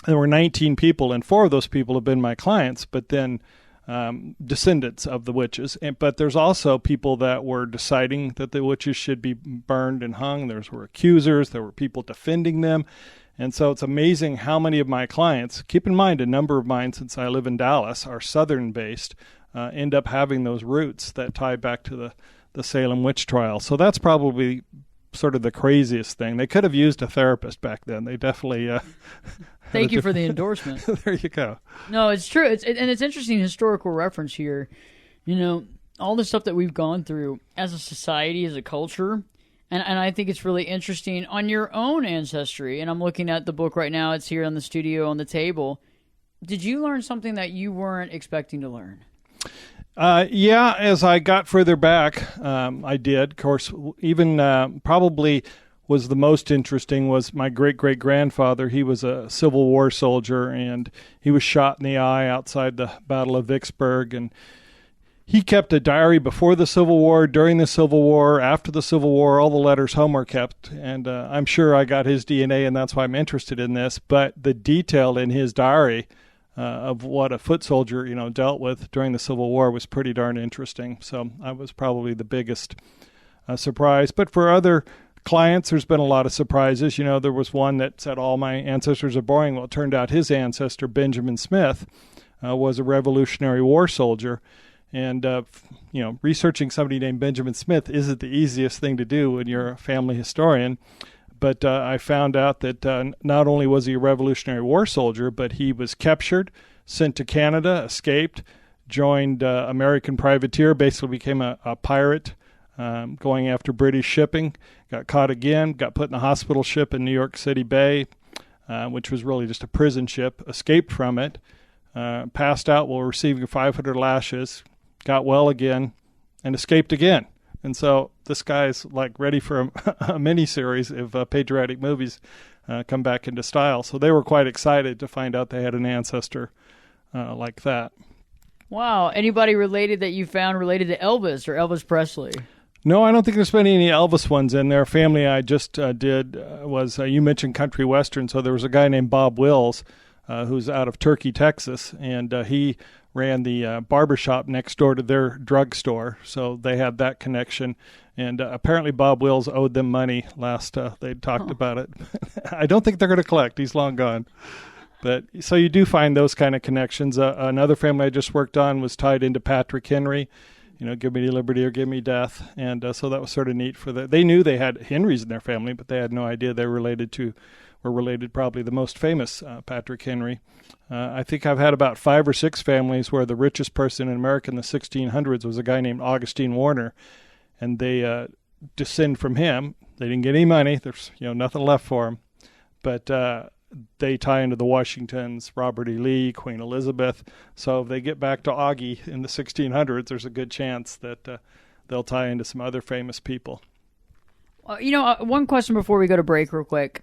There were 19 people, and 4 of those people have been my clients, but then descendants of the witches. But there's also people that were deciding that the witches should be burned and hung. There were accusers. There were people defending them. And so it's amazing how many of my clients, keep in mind a number of mine since I live in Dallas, are Southern-based, end up having those roots that tie back to the Salem witch trial. So that's probably sort of the craziest thing. They could have used a therapist back then. They definitely... Thank you for the endorsement. There you go. No, it's true. And it's interesting historical reference here. You know, all the stuff that we've gone through as a society, as a culture, and I think it's really interesting on your own ancestry. And I'm looking at the book right now. It's here on the studio on the table. Did you learn something that you weren't expecting to learn? Yeah, as I got further back, I did. Of course, even probably was the most interesting was my great-great-grandfather. He was a Civil War soldier, and he was shot in the eye outside the Battle of Vicksburg. And he kept a diary before the Civil War, during the Civil War, after the Civil War. All the letters home were kept, and I'm sure I got his DNA, and that's why I'm interested in this. But the detail in his diary of what a foot soldier, dealt with during the Civil War was pretty darn interesting. So I was probably the biggest surprise. But for other clients, there's been a lot of surprises. There was one that said all my ancestors are boring. Well, it turned out his ancestor, Benjamin Smith, was a Revolutionary War soldier. And, researching somebody named Benjamin Smith isn't the easiest thing to do when you're a family historian. But I found out that not only was he a Revolutionary War soldier, but he was captured, sent to Canada, escaped, joined American privateer, basically became a pirate, going after British shipping, got caught again, got put in a hospital ship in New York City Bay, which was really just a prison ship, escaped from it, passed out while receiving 500 lashes, got well again, and escaped again. And so this guy's like ready for a mini-series if patriotic movies come back into style. So they were quite excited to find out they had an ancestor like that. Wow. Anybody related that you found related to Elvis or Elvis Presley? No, I don't think there's been any Elvis ones in there. Family I just did was, you mentioned country western, so there was a guy named Bob Wills who's out of Turkey, Texas, and he ran the barbershop next door to their drugstore, so they had that connection. And apparently Bob Wills owed them money last they talked about it. I don't think they're going to collect. He's long gone. But so you do find those kind of connections. Another family I just worked on was tied into Patrick Henry. Give me liberty or give me death. And so that was sort of neat for that. They knew they had Henrys in their family, but they had no idea they were related probably the most famous Patrick Henry. I think I've had about 5 or 6 families where the richest person in America in the 1600s was a guy named Augustine Warner, and they descend from him. They didn't get any money. There's nothing left for them, but they tie into the Washingtons, Robert E. Lee, Queen Elizabeth. So if they get back to Augie in the 1600s, there's a good chance that they'll tie into some other famous people. One question before we go to break real quick.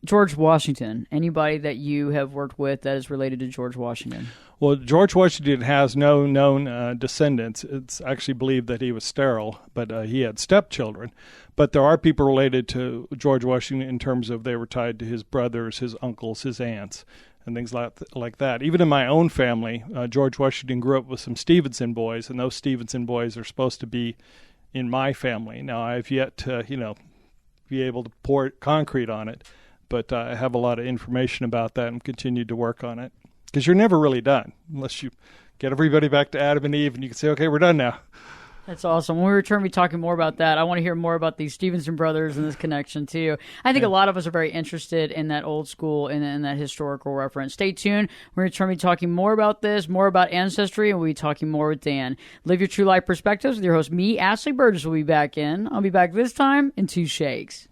George Washington, anybody that you have worked with that is related to George Washington? Well, George Washington has no known descendants. It's actually believed that he was sterile, but he had stepchildren. But there are people related to George Washington in terms of they were tied to his brothers, his uncles, his aunts, and things like that. Even in my own family, George Washington grew up with some Stevenson boys, and those Stevenson boys are supposed to be in my family. Now, I've yet to, be able to pour concrete on it, but I have a lot of information about that and continue to work on it. Because you're never really done unless you get everybody back to Adam and Eve and you can say, okay, we're done now. That's awesome. When we return, we'll be talking more about that. I want to hear more about these Stevenson brothers and this connection, too. I think a lot of us are very interested in that old school and in that historical reference. Stay tuned. We're going to be talking more about this, more about ancestry, and we'll be talking more with Dan. Live Your True Life Perspectives with your host, me, Ashley Berges, will be back in. I'll be back this time in 2 shakes.